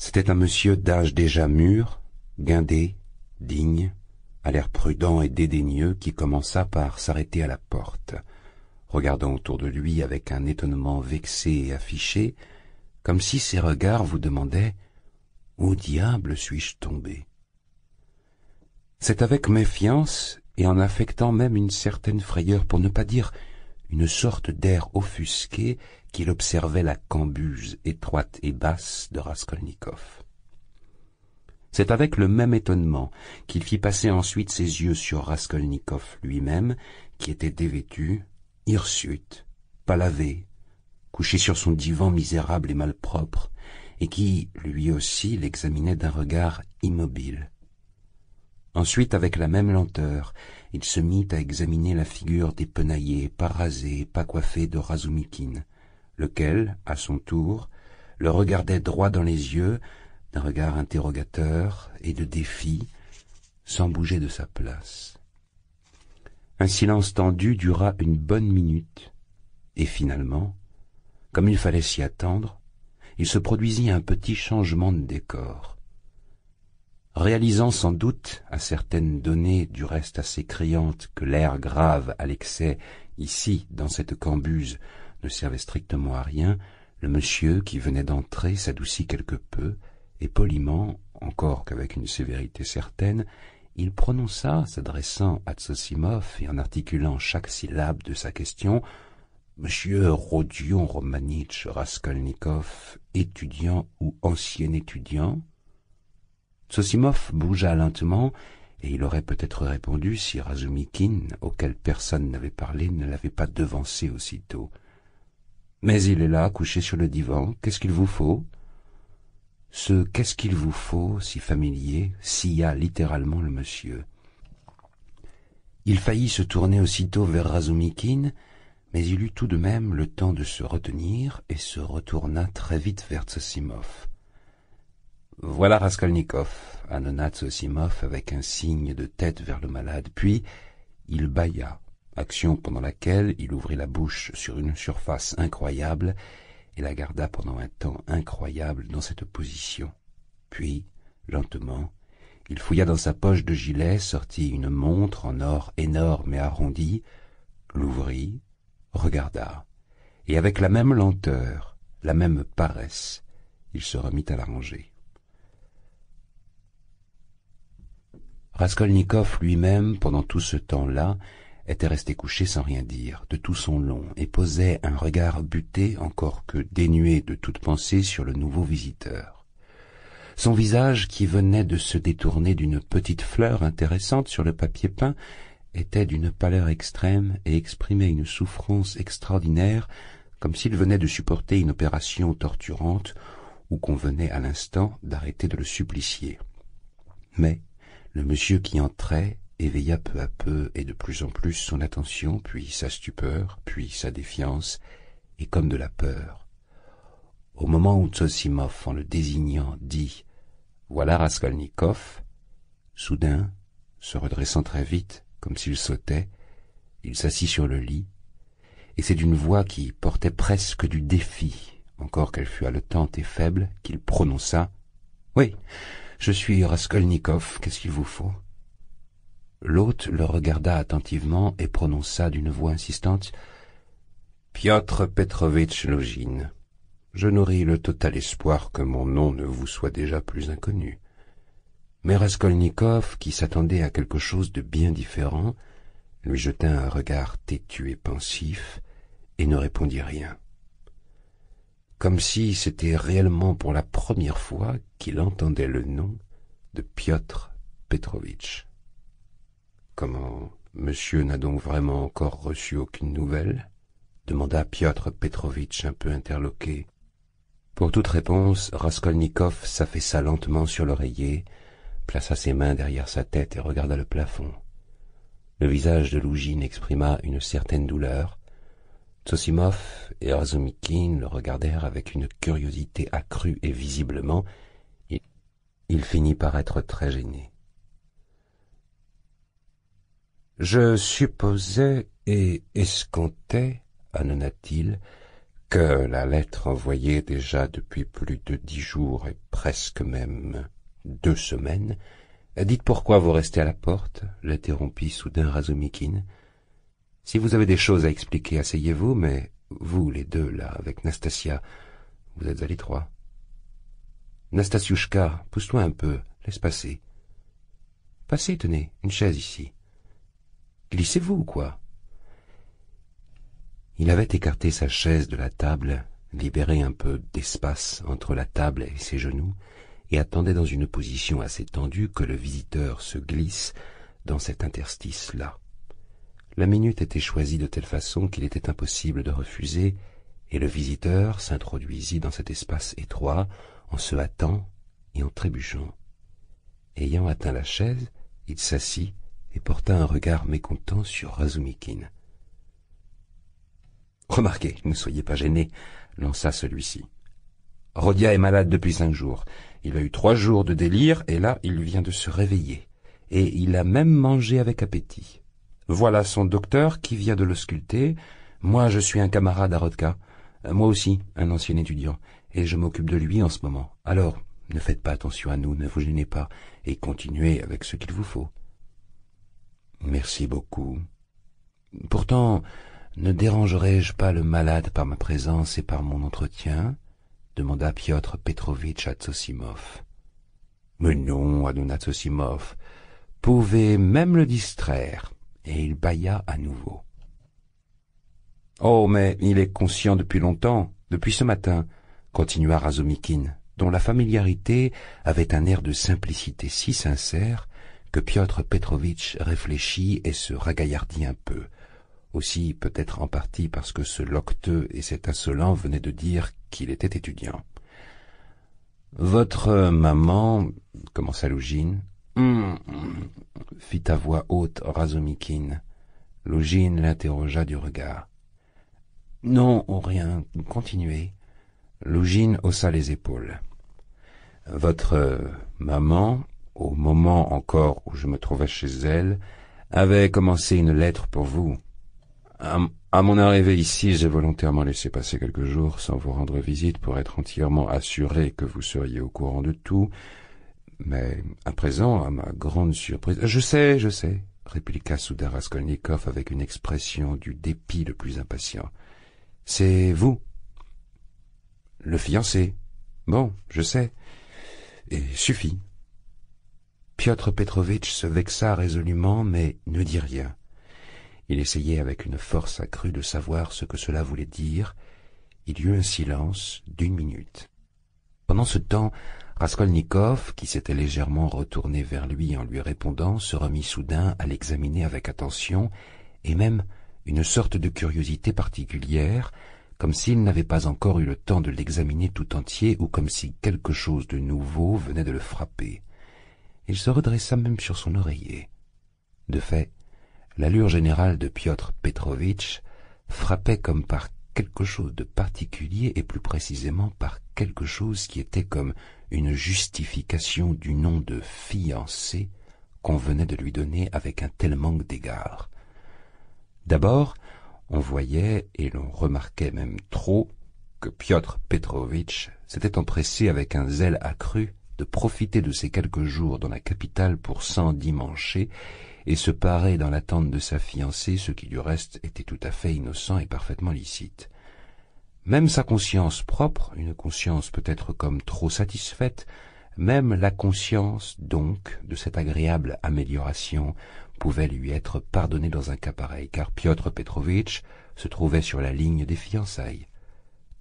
C'était un monsieur d'âge déjà mûr, guindé, digne, à l'air prudent et dédaigneux, qui commença par s'arrêter à la porte, regardant autour de lui avec un étonnement vexé et affiché, comme si ses regards vous demandaient « Où diable suis-je tombé ?» C'est avec méfiance et en affectant même une certaine frayeur, pour ne pas dire une sorte d'air offusqué, qu'il observait la cambuse étroite et basse de Raskolnikov. C'est avec le même étonnement qu'il fit passer ensuite ses yeux sur Raskolnikov lui-même, qui était dévêtu, hirsute, pas lavé, couché sur son divan misérable et malpropre, et qui, lui aussi, l'examinait d'un regard immobile. Ensuite, avec la même lenteur, il se mit à examiner la figure dépenaillée, pas rasée, pas coiffée de Razumikine, lequel, à son tour, le regardait droit dans les yeux, d'un regard interrogateur et de défi, sans bouger de sa place. Un silence tendu dura une bonne minute, et finalement, comme il fallait s'y attendre, il se produisit un petit changement de décor. Réalisant sans doute, à certaines données du reste assez criantes, que l'air grave à l'excès, ici, dans cette cambuse, ne servait strictement à rien, le monsieur qui venait d'entrer s'adoucit quelque peu, et poliment, encore qu'avec une sévérité certaine, il prononça, s'adressant à Zossimov et en articulant chaque syllabe de sa question, « Monsieur Rodion Romanitch Raskolnikov, étudiant ou ancien étudiant ?» Zossimov bougea lentement, et il aurait peut-être répondu si Razumikine, auquel personne n'avait parlé, ne l'avait pas devancé aussitôt. « Mais il est là, couché sur le divan, qu'est-ce qu'il vous faut ?» Ce « qu'est-ce qu'il vous faut » si familier scia littéralement le monsieur. Il faillit se tourner aussitôt vers Razumikine, mais il eut tout de même le temps de se retenir et se retourna très vite vers Zossimov. « Voilà Raskolnikov » annonna Zossimov avec un signe de tête vers le malade, puis il bâilla, action pendant laquelle il ouvrit la bouche sur une surface incroyable et la garda pendant un temps incroyable dans cette position. Puis, lentement, il fouilla dans sa poche de gilet, sortit une montre en or énorme et arrondie, l'ouvrit, regarda, et avec la même lenteur, la même paresse, il se remit à la ranger. Raskolnikov lui-même, pendant tout ce temps-là, était resté couché sans rien dire, de tout son long, et posait un regard buté, encore que dénué de toute pensée, sur le nouveau visiteur. Son visage, qui venait de se détourner d'une petite fleur intéressante sur le papier peint, était d'une pâleur extrême et exprimait une souffrance extraordinaire, comme s'il venait de supporter une opération torturante ou qu'on venait à l'instant d'arrêter de le supplicier. Mais le monsieur qui entrait éveilla peu à peu et de plus en plus son attention, puis sa stupeur, puis sa défiance, et comme de la peur. Au moment où Zossimov, en le désignant, dit « Voilà Raskolnikov », soudain, se redressant très vite, comme s'il sautait, il s'assit sur le lit, et c'est d'une voix qui portait presque du défi, encore qu'elle fût haletante et faible, qu'il prononça « Oui, je suis Raskolnikov, qu'est-ce qu'il vous faut ?» L'hôte le regarda attentivement et prononça d'une voix insistante « Piotr Petrovitch Login, je nourris le total espoir que mon nom ne vous soit déjà plus inconnu. » Mais Raskolnikov, qui s'attendait à quelque chose de bien différent, lui jeta un regard têtu et pensif et ne répondit rien, comme si c'était réellement pour la première fois qu'il entendait le nom de Piotr Petrovitch. « Comment, monsieur n'a donc vraiment encore reçu aucune nouvelle ?» demanda Piotr Petrovitch un peu interloqué. Pour toute réponse, Raskolnikov s'affaissa lentement sur l'oreiller, plaça ses mains derrière sa tête et regarda le plafond. Le visage de Lougine exprima une certaine douleur. Zossimov et Razumikine le regardèrent avec une curiosité accrue et visiblement, il finit par être très gêné. « Je supposais et escomptais, annonna-t-il, que la lettre envoyée déjà depuis plus de 10 jours et presque même 2 semaines. Dites pourquoi vous restez à la porte, l'interrompit soudain Razumikine. Si vous avez des choses à expliquer, asseyez-vous, mais vous, les deux, là, avec Nastasia, vous êtes à l'étroit. Nastasiouchka, pousse-toi un peu, laisse passer. Passez, tenez, une chaise ici. Glissez-vous ou quoi? Il avait écarté sa chaise de la table, libéré un peu d'espace entre la table et ses genoux, et attendait dans une position assez tendue que le visiteur se glisse dans cet interstice-là. La minute était choisie de telle façon qu'il était impossible de refuser, et le visiteur s'introduisit dans cet espace étroit en se hâtant et en trébuchant. Ayant atteint la chaise, il s'assit et porta un regard mécontent sur Razumikine. « Remarquez, ne soyez pas gêné, » lança celui-ci. « Rodia est malade depuis 5 jours. Il a eu 3 jours de délire, et là, il vient de se réveiller. Et il a même mangé avec appétit. Voilà son docteur qui vient de l'ausculter. Moi, je suis un camarade à Rodka. Moi aussi, un ancien étudiant, et je m'occupe de lui en ce moment. Alors, ne faites pas attention à nous, ne vous gênez pas, et continuez avec ce qu'il vous faut. » « Merci beaucoup. Pourtant, ne dérangerai-je pas le malade par ma présence et par mon entretien ?» demanda Piotr Petrovitch à Zosimov. « Mais non, Adona Zosimov, pouvez même le distraire. » Et il bâilla à nouveau. « Oh, mais il est conscient depuis longtemps, depuis ce matin, » continua Razumikine, dont la familiarité avait un air de simplicité si sincère que Piotr Petrovitch réfléchit et se ragaillardit un peu, aussi peut-être en partie parce que ce loqueteux et cet insolent venaient de dire qu'il était étudiant. « Votre maman, » commença Lougine. « fit à voix haute Razumikine. Lougine l'interrogea du regard. « Non, rien, continuez. » Lougine haussa les épaules. « Votre maman, au moment encore où je me trouvais chez elle, avait commencé une lettre pour vous. À mon arrivée ici, j'ai volontairement laissé passer quelques jours sans vous rendre visite pour être entièrement assuré que vous seriez au courant de tout. Mais à présent, à ma grande surprise... Je sais, répliqua soudain Raskolnikov avec une expression du dépit le plus impatient. C'est vous. Le fiancé. Bon, je sais. Et suffit. Piotr Petrovitch se vexa résolument, mais ne dit rien. Il essayait avec une force accrue de savoir ce que cela voulait dire. Il y eut un silence d'1 minute. Pendant ce temps, Raskolnikov, qui s'était légèrement retourné vers lui en lui répondant, se remit soudain à l'examiner avec attention, et même une sorte de curiosité particulière, comme s'il n'avait pas encore eu le temps de l'examiner tout entier ou comme si quelque chose de nouveau venait de le frapper. Il se redressa même sur son oreiller. De fait, l'allure générale de Piotr Petrovitch frappait comme par quelque chose de particulier et plus précisément par quelque chose qui était comme une justification du nom de fiancé qu'on venait de lui donner avec un tel manque d'égard. D'abord, on voyait, et l'on remarquait même trop, que Piotr Petrovitch s'était empressé avec un zèle accru de profiter de ces quelques jours dans la capitale pour s'endimancher et se parer dans l'attente de sa fiancée, ce qui du reste était tout à fait innocent et parfaitement licite. Même sa conscience propre, une conscience peut-être comme trop satisfaite, même la conscience, donc, de cette agréable amélioration pouvait lui être pardonnée dans un cas pareil, car Piotr Petrovitch se trouvait sur la ligne des fiançailles.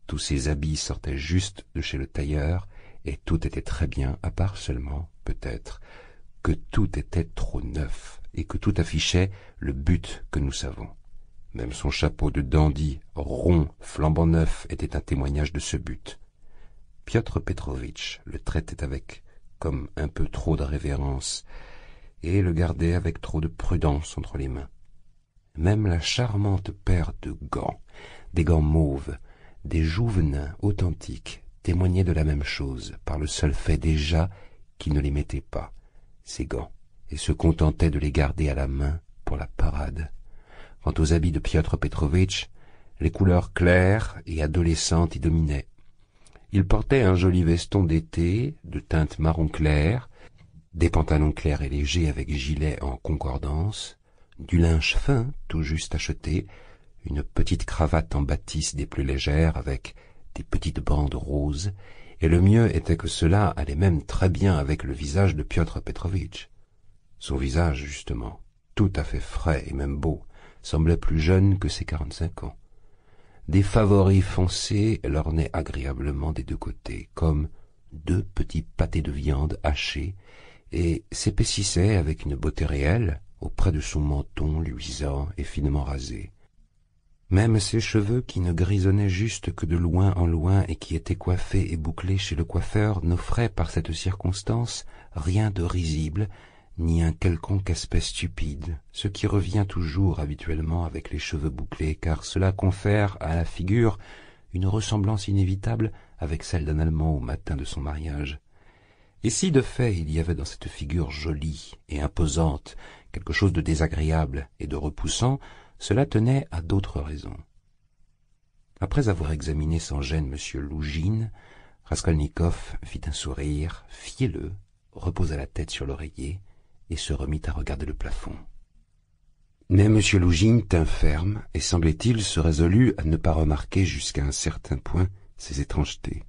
Tous ses habits sortaient juste de chez le tailleur, et tout était très bien, à part seulement, peut-être, que tout était trop neuf, et que tout affichait le but que nous savons. Même son chapeau de dandy, rond, flambant neuf, était un témoignage de ce but. Piotr Petrovitch le traitait avec comme un peu trop de révérence, et le gardait avec trop de prudence entre les mains. Même la charmante paire de gants, des gants mauves, des jouvenins authentiques, témoignait de la même chose, par le seul fait déjà qu'il ne les mettait pas, ces gants, et se contentait de les garder à la main pour la parade. Quant aux habits de Piotr Petrovitch, Les couleurs claires et adolescentes y dominaient. Il portait un joli veston d'été, de teinte marron clair, des pantalons clairs et légers avec gilet en concordance, du linge fin, tout juste acheté, une petite cravate en batiste des plus légères avec des petites bandes roses, et le mieux était que cela allait même très bien avec le visage de Piotr Petrovitch. Son visage, justement, tout à fait frais et même beau, semblait plus jeune que ses 45 ans. Des favoris foncés l'ornaient agréablement des deux côtés, comme deux petits pâtés de viande hachés, et s'épaississaient avec une beauté réelle auprès de son menton luisant et finement rasé. Même ses cheveux, qui ne grisonnaient juste que de loin en loin et qui étaient coiffés et bouclés chez le coiffeur, n'offraient par cette circonstance rien de risible, ni un quelconque aspect stupide, ce qui revient toujours habituellement avec les cheveux bouclés, car cela confère à la figure une ressemblance inévitable avec celle d'un Allemand au matin de son mariage. Et si de fait il y avait dans cette figure jolie et imposante quelque chose de désagréable et de repoussant, cela tenait à d'autres raisons. Après avoir examiné sans gêne M. Lougine, Raskolnikov fit un sourire fielleux, reposa la tête sur l'oreiller et se remit à regarder le plafond. Mais M. Lougine tint ferme et semblait-il se résolut à ne pas remarquer jusqu'à un certain point ces étrangetés.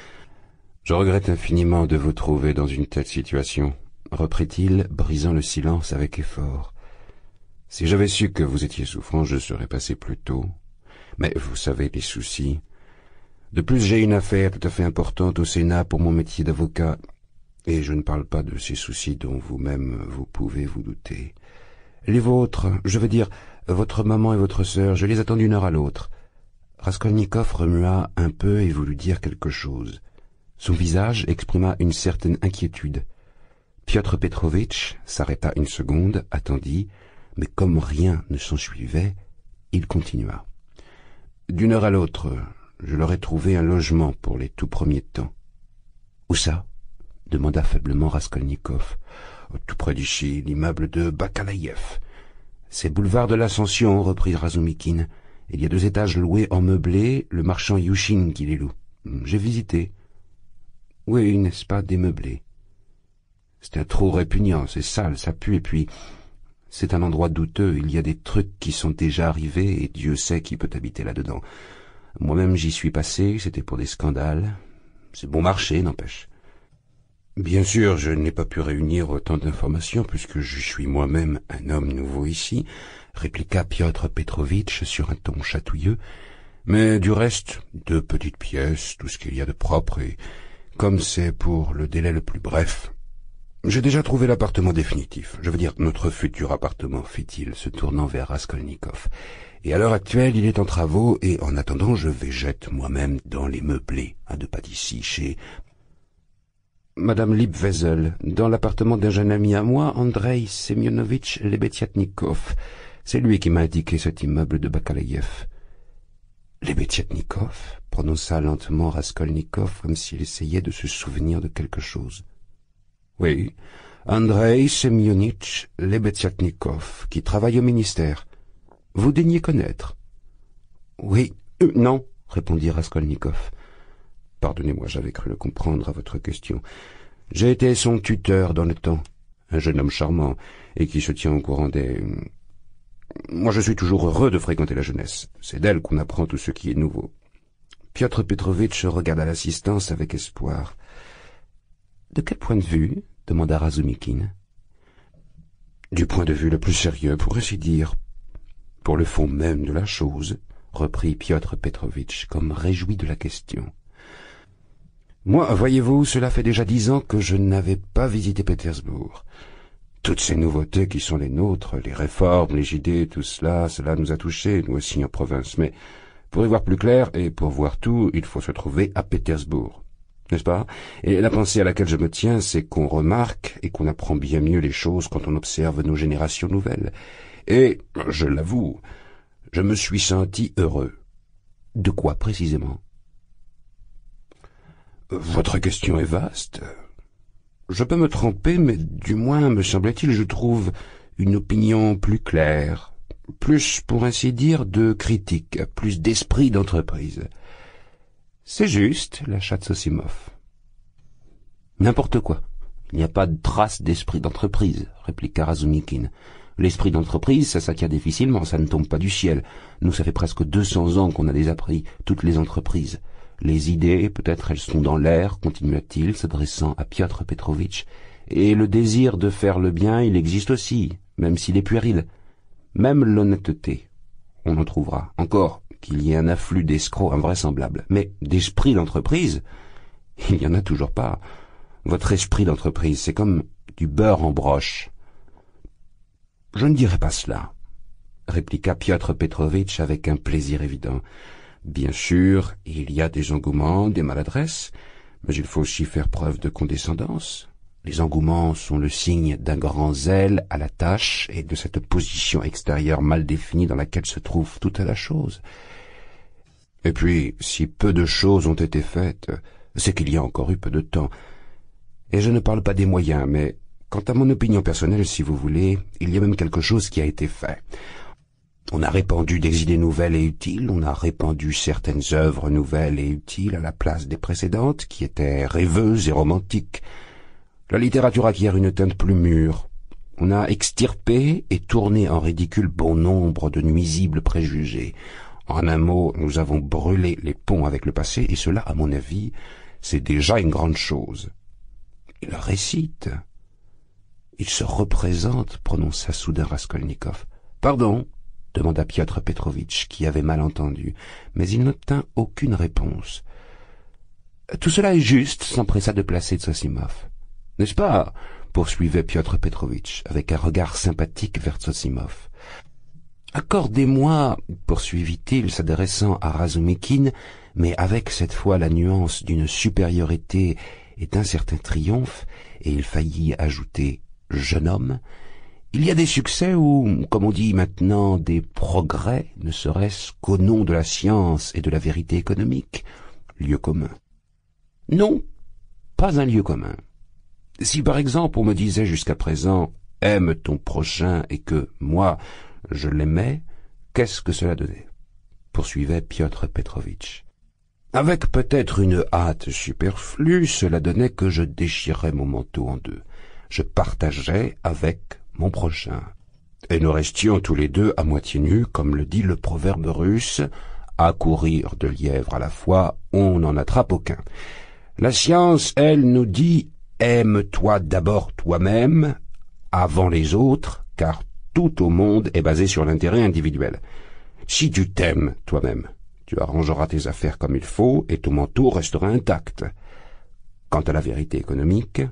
« Je regrette infiniment de vous trouver dans une telle situation, » reprit-il, brisant le silence avec effort. « Si j'avais su que vous étiez souffrant, je serais passé plus tôt. Mais vous savez les soucis. De plus, j'ai une affaire tout à fait importante au Sénat pour mon métier d'avocat, et je ne parle pas de ces soucis dont vous-même vous pouvez vous douter. Les vôtres, je veux dire, votre maman et votre sœur, je les attends d'une heure à l'autre. » Raskolnikov remua un peu et voulut dire quelque chose. Son visage exprima une certaine inquiétude. Piotr Petrovitch s'arrêta une seconde, attendit, mais comme rien ne s'ensuivait, il continua. « D'une heure à l'autre, je leur ai trouvé un logement pour les tout premiers temps. »« Où ça ?» demanda faiblement Raskolnikov. « Tout près d'ici, l'immeuble de Bakalaïev. »« C'est boulevard de l'Ascension, » reprit Razumikine. « Il y a 2 étages loués en meublé, le marchand Yushine qui les loue. J'ai visité. » « Oui, n'est-ce pas, démeublé. C'est un trou répugnant, c'est sale, ça pue, et puis c'est un endroit douteux, il y a des trucs qui sont déjà arrivés, et Dieu sait qui peut habiter là-dedans. Moi-même j'y suis passé, c'était pour des scandales. C'est bon marché, n'empêche. Bien sûr, je n'ai pas pu réunir autant d'informations, puisque je suis moi-même un homme nouveau ici, répliqua Piotr Petrovitch sur un ton chatouilleux, mais du reste, 2 petites pièces, tout ce qu'il y a de propre, et comme c'est pour le délai le plus bref, j'ai déjà trouvé l'appartement définitif. Je veux dire, notre futur appartement, fit-il, se tournant vers Raskolnikov. Et à l'heure actuelle, il est en travaux, et en attendant, je végète moi-même dans les meublés, à 2 pas d'ici, chez Madame Liebwesel, dans l'appartement d'un jeune ami à moi, Andrei Semyonovitch Lebetiatnikov. C'est lui qui m'a indiqué cet immeuble de Bakalaïev. Lebetiatnikov, prononça lentement Raskolnikov comme s'il essayait de se souvenir de quelque chose. Oui, Andrei Semyonitch Lebetiatnikov, qui travaille au ministère. Vous daignez connaître? Oui, non, répondit Raskolnikov. Pardonnez-moi, j'avais cru le comprendre à votre question. J'ai été son tuteur dans le temps, un jeune homme charmant, et qui se tient au courant des... Moi, je suis toujours heureux de fréquenter la jeunesse. C'est d'elle qu'on apprend tout ce qui est nouveau. Piotr Petrovitch regarda l'assistance avec espoir. « De quel point de vue ?» demanda Razumikine. « Du point de vue le plus sérieux, pour ainsi dire. Pour le fond même de la chose, » reprit Piotr Petrovitch, comme réjoui de la question. « Moi, voyez-vous, cela fait déjà 10 ans que je n'avais pas visité Pétersbourg. Toutes ces nouveautés qui sont les nôtres, les réformes, les idées, tout cela, cela nous a touchés, nous aussi en province. Mais pour y voir plus clair et pour voir tout, il faut se trouver à Pétersbourg, n'est-ce pas? Et la pensée à laquelle je me tiens, c'est qu'on remarque et qu'on apprend bien mieux les choses quand on observe nos générations nouvelles. Et, je l'avoue, je me suis senti heureux. De quoi précisément? Votre question est vaste. Je peux me tromper, mais du moins, me semble-t-il, je trouve une opinion plus claire, plus, pour ainsi dire, de critique, plus d'esprit d'entreprise. C'est juste, lâcha Zossimov. N'importe quoi. Il n'y a pas de trace d'esprit d'entreprise, répliqua Razumikine. L'esprit d'entreprise, ça s'acquiert difficilement, ça ne tombe pas du ciel. Nous, ça fait presque 200 ans qu'on a désappris toutes les entreprises. Les idées, peut-être elles sont dans l'air, continua-t-il, s'adressant à Piotr Petrovitch. Et le désir de faire le bien, il existe aussi, même s'il est puéril. Même l'honnêteté, on en trouvera. Encore qu'il y ait un afflux d'escrocs invraisemblable. Mais d'esprit d'entreprise, il n'y en a toujours pas. Votre esprit d'entreprise, c'est comme du beurre en broche. Je ne dirais pas cela, répliqua Piotr Petrovitch avec un plaisir évident. Bien sûr, il y a des engouements, des maladresses, mais il faut aussi faire preuve de condescendance. Les engouements sont le signe d'un grand zèle à la tâche et de cette position extérieure mal définie dans laquelle se trouve toute la chose. Et puis, si peu de choses ont été faites, c'est qu'il y a encore eu peu de temps. Et je ne parle pas des moyens, mais quant à mon opinion personnelle, si vous voulez, il y a même quelque chose qui a été fait. On a répandu des idées nouvelles et utiles, on a répandu certaines œuvres nouvelles et utiles à la place des précédentes, qui étaient rêveuses et romantiques. La littérature acquiert une teinte plus mûre. On a extirpé et tourné en ridicule bon nombre de nuisibles préjugés. En un mot, nous avons brûlé les ponts avec le passé, et cela, à mon avis, c'est déjà une grande chose. Il récite. Il se représente, prononça soudain Raskolnikov. Pardon, demanda Piotr Petrovitch, qui avait mal entendu, mais il n'obtint aucune réponse. Tout cela est juste, s'empressa de placer Zossimov. N'est-ce pas? Poursuivait Piotr Petrovitch, avec un regard sympathique vers Zossimov. Accordez-moi, poursuivit-il, s'adressant à Razumikine, mais avec cette fois la nuance d'une supériorité et d'un certain triomphe, et il faillit ajouter « jeune homme », il y a des succès ou, comme on dit maintenant, des progrès, ne serait-ce qu'au nom de la science et de la vérité économique, lieu commun. Non, pas un lieu commun. Si par exemple on me disait jusqu'à présent « aime ton prochain » et que, moi, je l'aimais, qu'est-ce que cela donnait? Poursuivait Piotr Petrovitch. Avec peut-être une hâte superflue, cela donnait que je déchirais mon manteau en deux. Je partageais avec mon prochain. Et nous restions tous les deux à moitié nus, comme le dit le proverbe russe, à courir de lièvres à la fois, on n'en attrape aucun. La science, elle, nous dit « aime-toi d'abord toi-même, avant les autres, car tout au monde est basé sur l'intérêt individuel. Si tu t'aimes toi-même, tu arrangeras tes affaires comme il faut et ton manteau restera intact. Quant à la vérité économique,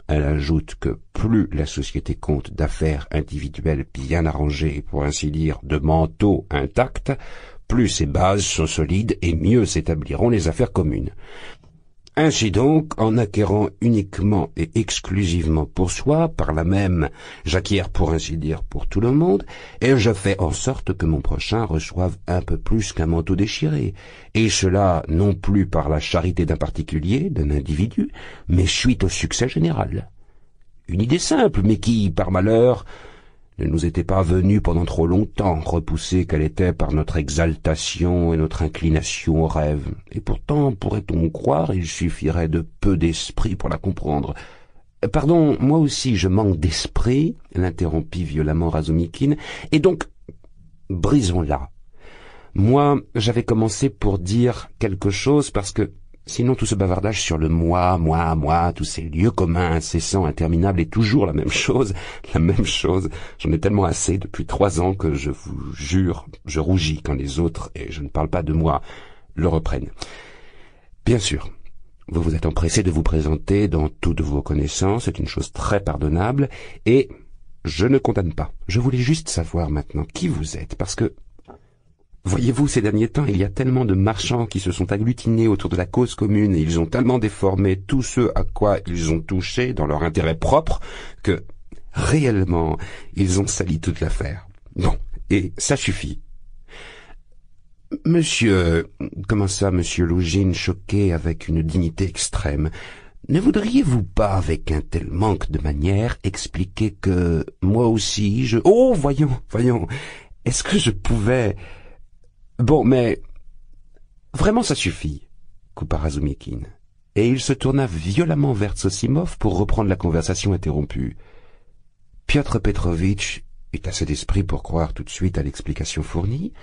elle ajoute que plus la société compte d'affaires individuelles bien arrangées et pour ainsi dire de manteaux intacts, plus ses bases sont solides et mieux s'établiront les affaires communes. Ainsi donc, en acquérant uniquement et exclusivement pour soi, par là même, j'acquiers pour ainsi dire pour tout le monde, et je fais en sorte que mon prochain reçoive un peu plus qu'un manteau déchiré, et cela non plus par la charité d'un particulier, d'un individu, mais suite au succès général. Une idée simple, mais qui, par malheur, ne nous était pas venue pendant trop longtemps, repoussée qu'elle était par notre exaltation et notre inclination au rêve. Et pourtant, pourrait-on croire, il suffirait de peu d'esprit pour la comprendre. « Pardon, moi aussi je manque d'esprit, » l'interrompit violemment Razumikine, « et donc, brisons-la. Moi, j'avais commencé pour dire quelque chose parce que sinon tout ce bavardage sur le moi, tous ces lieux communs incessants, interminables, est toujours la même chose. J'en ai tellement assez depuis 3 ans que je vous jure, je rougis quand les autres, et je ne parle pas de moi, le reprennent. Bien sûr, vous vous êtes empressé de vous présenter dans toutes vos connaissances, c'est une chose très pardonnable, et je ne condamne pas. Je voulais juste savoir maintenant qui vous êtes, parce que voyez-vous, ces derniers temps, il y a tellement de marchands qui se sont agglutinés autour de la cause commune et ils ont tellement déformé tout ce à quoi ils ont touché dans leur intérêt propre que, réellement, ils ont sali toute l'affaire. Bon, et ça suffit. Monsieur, commença Monsieur Lougine, choqué avec une dignité extrême, ne voudriez-vous pas, avec un tel manque de manières, expliquer que, moi aussi, Oh, voyons, Est-ce que je pouvais... Bon, mais... Vraiment, ça suffit, coupa Razumikin. Et il se tourna violemment vers Zosimov pour reprendre la conversation interrompue. Piotr Petrovitch eut assez d'esprit pour croire tout de suite à l'explication fournie.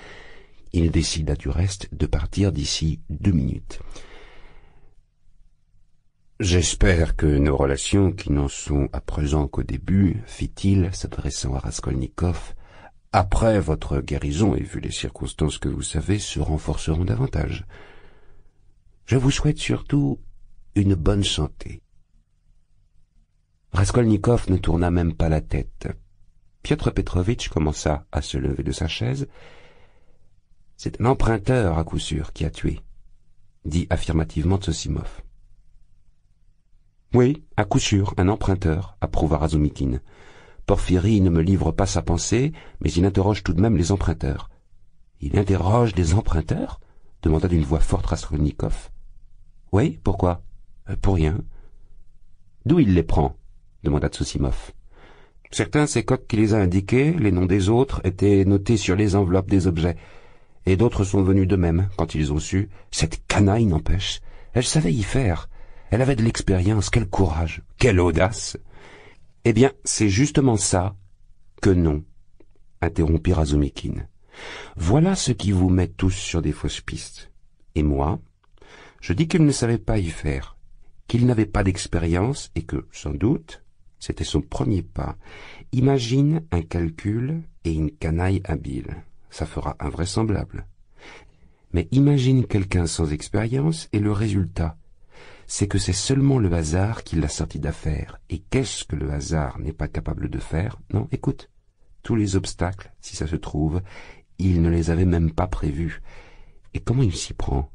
Il décida du reste de partir d'ici 2 minutes. « J'espère que nos relations, qui n'en sont à présent qu'au début, fit-il, s'adressant à Raskolnikov, après votre guérison et vu les circonstances que vous savez, se renforceront davantage. Je vous souhaite surtout une bonne santé. » Raskolnikov ne tourna même pas la tête. Piotr Petrovitch commença à se lever de sa chaise. « C'est un emprunteur, à coup sûr, qui a tué, » dit affirmativement Zosimov. « Oui, à coup sûr, un emprunteur, » approuva Razumikin. « Porfiry ne me livre pas sa pensée, mais il interroge tout de même les emprunteurs. »« Il interroge des emprunteurs » demanda d'une voix forte Raskolnikov. « Oui, pourquoi ?»« Pour rien. »« D'où il les prend ?» demanda Zosimov. « Certains, c'est Coq qui les a indiqués, les noms des autres étaient notés sur les enveloppes des objets. Et d'autres sont venus d'eux-mêmes, quand ils ont su. Cette canaille n'empêche. Elle savait y faire. Elle avait de l'expérience, quel courage, quelle audace. » « Eh bien, c'est justement ça que non, » interrompit Razumikin. « Voilà ce qui vous met tous sur des fausses pistes. Et moi, je dis qu'il ne savait pas y faire, qu'il n'avait pas d'expérience et que, sans doute, c'était son premier pas. Imagine un calcul et une canaille habile. Ça fera invraisemblable. Mais imagine quelqu'un sans expérience et le résultat, c'est que c'est seulement le hasard qui l'a sorti d'affaire. Et qu'est-ce que le hasard n'est pas capable de faire? Non, écoute, tous les obstacles, si ça se trouve, il ne les avait même pas prévus. Et comment il s'y prend?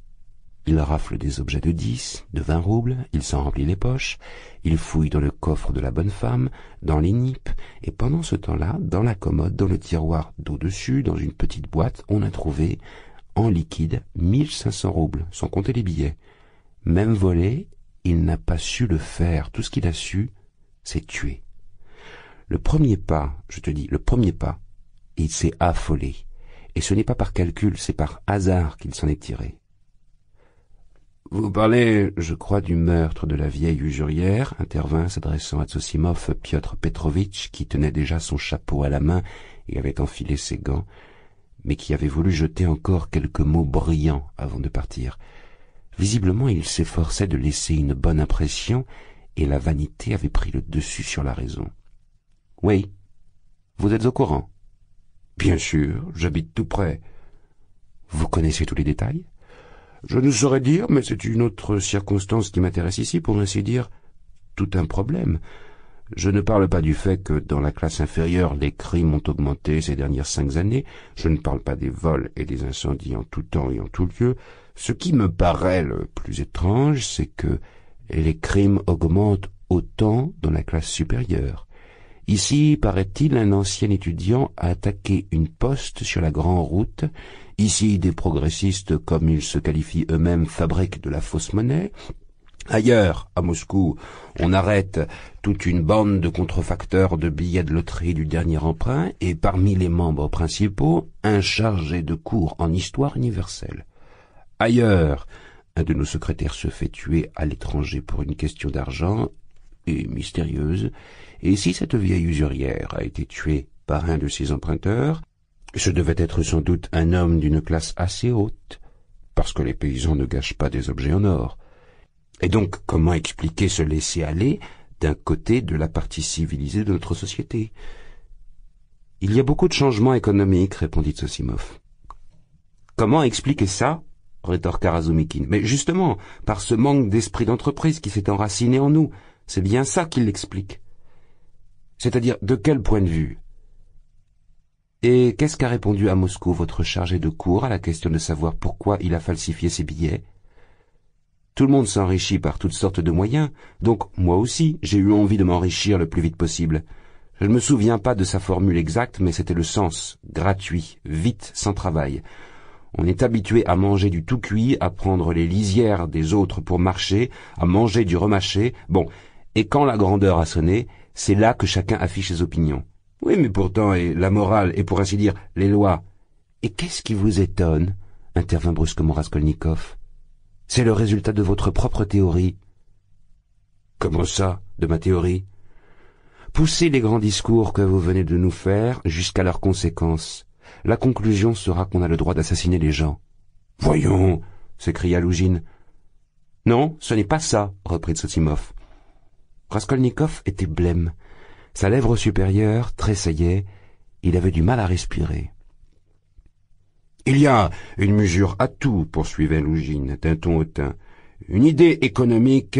Il rafle des objets de 10, de 20 roubles, il s'en remplit les poches, il fouille dans le coffre de la bonne femme, dans les nippes, et pendant ce temps-là, dans la commode, dans le tiroir d'au-dessus, dans une petite boîte, on a trouvé, en liquide, 1500 roubles, sans compter les billets. Même volé, il n'a pas su le faire. Tout ce qu'il a su, c'est tuer. Le premier pas, je te dis, le premier pas, il s'est affolé. Et ce n'est pas par calcul, c'est par hasard qu'il s'en est tiré. Vous parlez, je crois, du meurtre de la vieille usurière, intervint, s'adressant à Zosimov, Piotr Petrovitch, qui tenait déjà son chapeau à la main et avait enfilé ses gants, mais qui avait voulu jeter encore quelques mots brillants avant de partir. Visiblement, il s'efforçait de laisser une bonne impression, et la vanité avait pris le dessus sur la raison. « Oui, vous êtes au courant ?»« Bien sûr, j'habite tout près. »« Vous connaissez tous les détails ?»« Je ne saurais dire, mais c'est une autre circonstance qui m'intéresse ici, pour ainsi dire, tout un problème. Je ne parle pas du fait que, dans la classe inférieure, les crimes ont augmenté ces dernières 5 années. Je ne parle pas des vols et des incendies en tout temps et en tout lieu. Ce qui me paraît le plus étrange, c'est que les crimes augmentent autant dans la classe supérieure. Ici, paraît-il, un ancien étudiant a attaqué une poste sur la grande route. Ici, des progressistes, comme ils se qualifient eux-mêmes, fabriquent de la fausse monnaie. Ailleurs, à Moscou, on arrête toute une bande de contrefacteurs de billets de loterie du dernier emprunt et parmi les membres principaux, un chargé de cours en histoire universelle. Ailleurs, un de nos secrétaires se fait tuer à l'étranger pour une question d'argent, et mystérieuse, et si cette vieille usurière a été tuée par un de ses emprunteurs, ce devait être sans doute un homme d'une classe assez haute, parce que les paysans ne gâchent pas des objets en or. Et donc, comment expliquer ce laisser-aller d'un côté de la partie civilisée de notre société? Il y a beaucoup de changements économiques, répondit Zosimov. Comment expliquer ça? Rétorqua Razumikin. Mais justement, par ce manque d'esprit d'entreprise qui s'est enraciné en nous, c'est bien ça qui l'explique. C'est-à-dire, de quel point de vue? Et qu'est-ce qu'a répondu à Moscou votre chargé de cours à la question de savoir pourquoi il a falsifié ses billets? Tout le monde s'enrichit par toutes sortes de moyens, donc moi aussi j'ai eu envie de m'enrichir le plus vite possible. Je ne me souviens pas de sa formule exacte, mais c'était le sens, gratuit, vite, sans travail. On est habitué à manger du tout cuit, à prendre les lisières des autres pour marcher, à manger du remâché, bon, et quand la grandeur a sonné, c'est là que chacun affiche ses opinions. Oui, mais pourtant, et la morale, et pour ainsi dire, les lois. Et qu'est-ce qui vous étonne? Intervint brusquement Raskolnikov. C'est le résultat de votre propre théorie. Comment ça, de ma théorie? Poussez les grands discours que vous venez de nous faire jusqu'à leurs conséquences. La conclusion sera qu'on a le droit d'assassiner les gens. Voyons, s'écria Lougine. Non, ce n'est pas ça, reprit Zossimov. Raskolnikov était blême. Sa lèvre supérieure tressaillait. Il avait du mal à respirer. Il y a une mesure à tout, poursuivait Lougine, d'un ton hautain. Une idée économique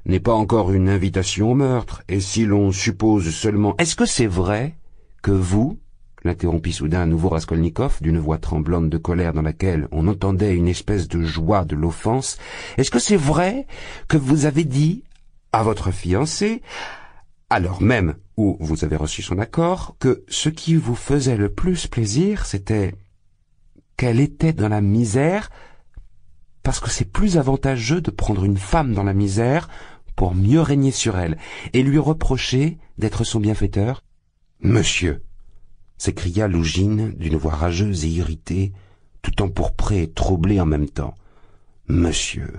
n'est pas encore une invitation au meurtre, et si l'on suppose seulement... Est-ce que c'est vrai que vous, l'interrompit soudain à nouveau Raskolnikov, d'une voix tremblante de colère dans laquelle on entendait une espèce de joie de l'offense, est-ce que c'est vrai que vous avez dit à votre fiancée, alors même où vous avez reçu son accord, que ce qui vous faisait le plus plaisir, c'était qu'elle était dans la misère, parce que c'est plus avantageux de prendre une femme dans la misère pour mieux régner sur elle, et lui reprocher d'être son bienfaiteur? Monsieur, s'écria Lougine d'une voix rageuse et irritée, tout empourprée et troublée en même temps. Monsieur,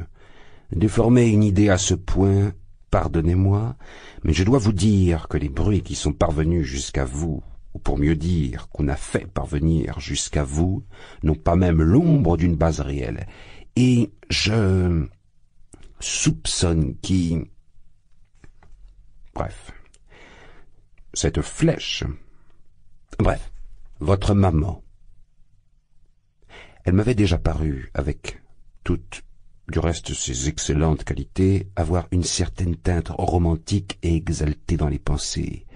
de former une idée à ce point, pardonnez-moi, mais je dois vous dire que les bruits qui sont parvenus jusqu'à vous, ou pour mieux dire qu'on a fait parvenir jusqu'à vous, n'ont pas même l'ombre d'une base réelle. Et je soupçonne qui... Bref, cette flèche... Bref, votre maman. Elle m'avait déjà paru, avec toutes, du reste, ses excellentes qualités, avoir une certaine teinte romantique et exaltée dans les pensées.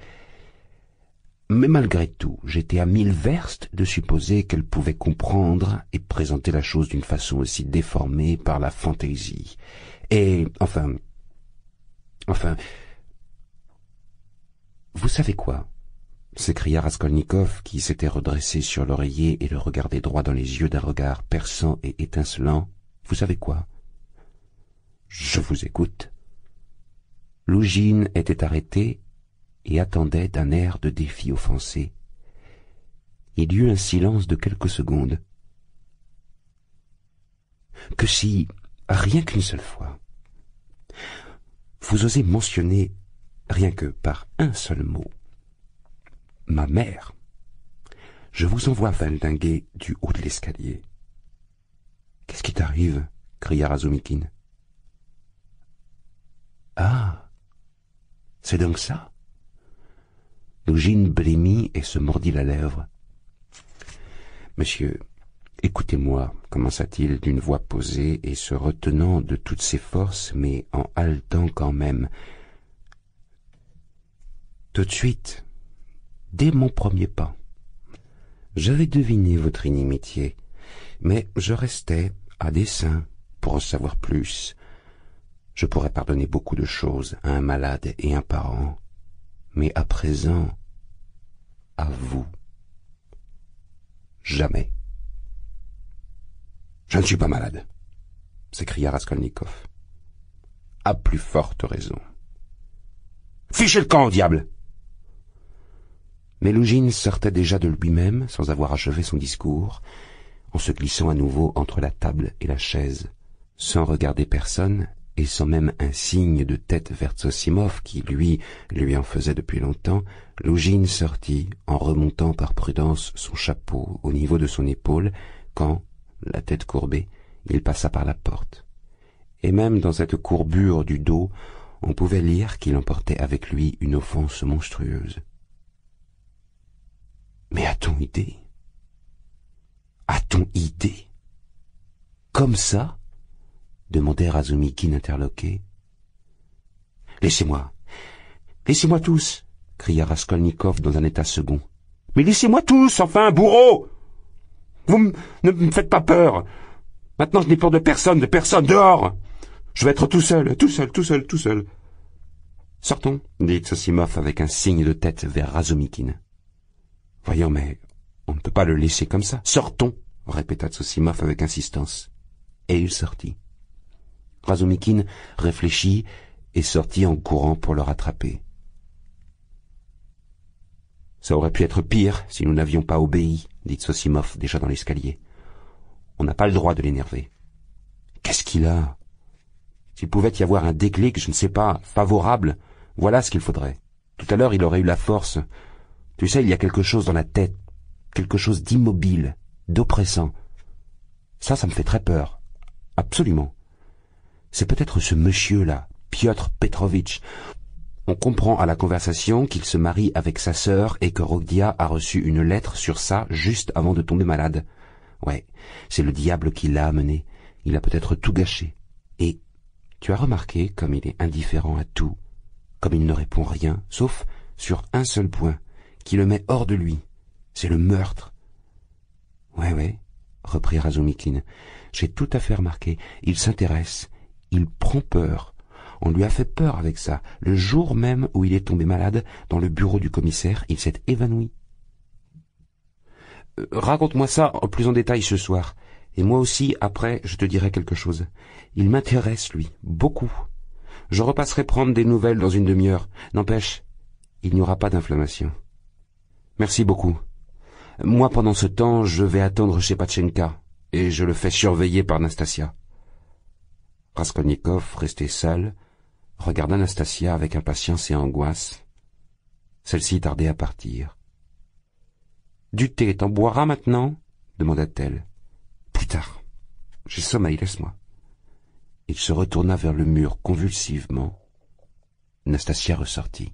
Mais malgré tout, j'étais à 1000 verstes de supposer qu'elle pouvait comprendre et présenter la chose d'une façon aussi déformée par la fantaisie. Et, enfin, vous savez quoi? S'écria Raskolnikov, qui s'était redressé sur l'oreiller et le regardait droit dans les yeux d'un regard perçant et étincelant. Vous savez quoi? Je vous écoute. Lougine était arrêté et attendait d'un air de défi offensé. Il y eut un silence de quelques secondes. Que si, rien qu'une seule fois, vous osez mentionner, rien que par un seul mot, ma mère, je vous envoie valdinguer du haut de l'escalier. Qu'est-ce qui t'arrive? Cria Razumikhin. Ah, c'est donc ça? Lougine blêmit et se mordit la lèvre. Monsieur, écoutez-moi, commença-t-il d'une voix posée et se retenant de toutes ses forces, mais en haletant quand même. Tout de suite, dès mon premier pas, j'avais deviné votre inimitié, mais je restais à dessein pour en savoir plus. Je pourrais pardonner beaucoup de choses à un malade et un parent, mais à présent, à vous, jamais. Je ne suis pas malade, s'écria Raskolnikov. À plus forte raison. Fichez le camp au diable! Mais Lougine sortait déjà de lui-même, sans avoir achevé son discours, en se glissant à nouveau entre la table et la chaise, sans regarder personne, et sans même un signe de tête vers Zossimov, qui, lui en faisait depuis longtemps. Lougine sortit, en remontant par prudence son chapeau au niveau de son épaule, quand, la tête courbée, il passa par la porte. Et même dans cette courbure du dos, on pouvait lire qu'il emportait avec lui une offense monstrueuse. Mais a-t-on idée? A-t-on idée? Comme ça? Demandait Razumikhin interloqué. Laissez-moi tous! Cria Raskolnikov dans un état second. Mais laissez-moi tous, enfin, bourreau! Ne me faites pas peur! Maintenant je n'ai peur de personne, dehors! Je vais être tout seul. Sortons, dit Zossimov avec un signe de tête vers Razumikhin. Voyons, mais on ne peut pas le laisser comme ça. Sortons, répéta Zossimov avec insistance. Et il sortit. Razumikhin réfléchit et sortit en courant pour le rattraper. Ça aurait pu être pire si nous n'avions pas obéi, dit Zosimov déjà dans l'escalier. On n'a pas le droit de l'énerver. Qu'est-ce qu'il a? S'il pouvait y avoir un déclic, je ne sais pas, favorable, voilà ce qu'il faudrait. Tout à l'heure, il aurait eu la force. Tu sais, il y a quelque chose dans la tête, quelque chose d'immobile, d'oppressant. Ça me fait très peur. Absolument. C'est peut-être ce monsieur-là, Piotr Petrovitch. On comprend à la conversation qu'il se marie avec sa sœur et que Rodia a reçu une lettre sur ça juste avant de tomber malade. Ouais, c'est le diable qui l'a amené. Il a peut-être tout gâché. Et tu as remarqué comme il est indifférent à tout, comme il ne répond rien, sauf sur un seul point, qui le met hors de lui. C'est le meurtre. Ouais, reprit Razumikine. J'ai tout à fait remarqué. Il s'intéresse. Il prend peur. On lui a fait peur avec ça. Le jour même où il est tombé malade, dans le bureau du commissaire, il s'est évanoui. Raconte-moi ça plus en détail ce soir. Et moi aussi, après, je te dirai quelque chose. Il m'intéresse, lui, beaucoup. Je repasserai prendre des nouvelles dans une demi-heure. N'empêche, il n'y aura pas d'inflammation. Merci beaucoup. Moi, pendant ce temps, je vais attendre chez Patchenka, et je le fais surveiller par Nastasia. Raskolnikov, resté seul, regarda Nastasia avec impatience et angoisse. Celle-ci tardait à partir. « Du thé, t'en boiras maintenant ?» demanda-t-elle. « Plus tard. J'ai sommeil, laisse-moi. » Il se retourna vers le mur convulsivement. Nastasia ressortit.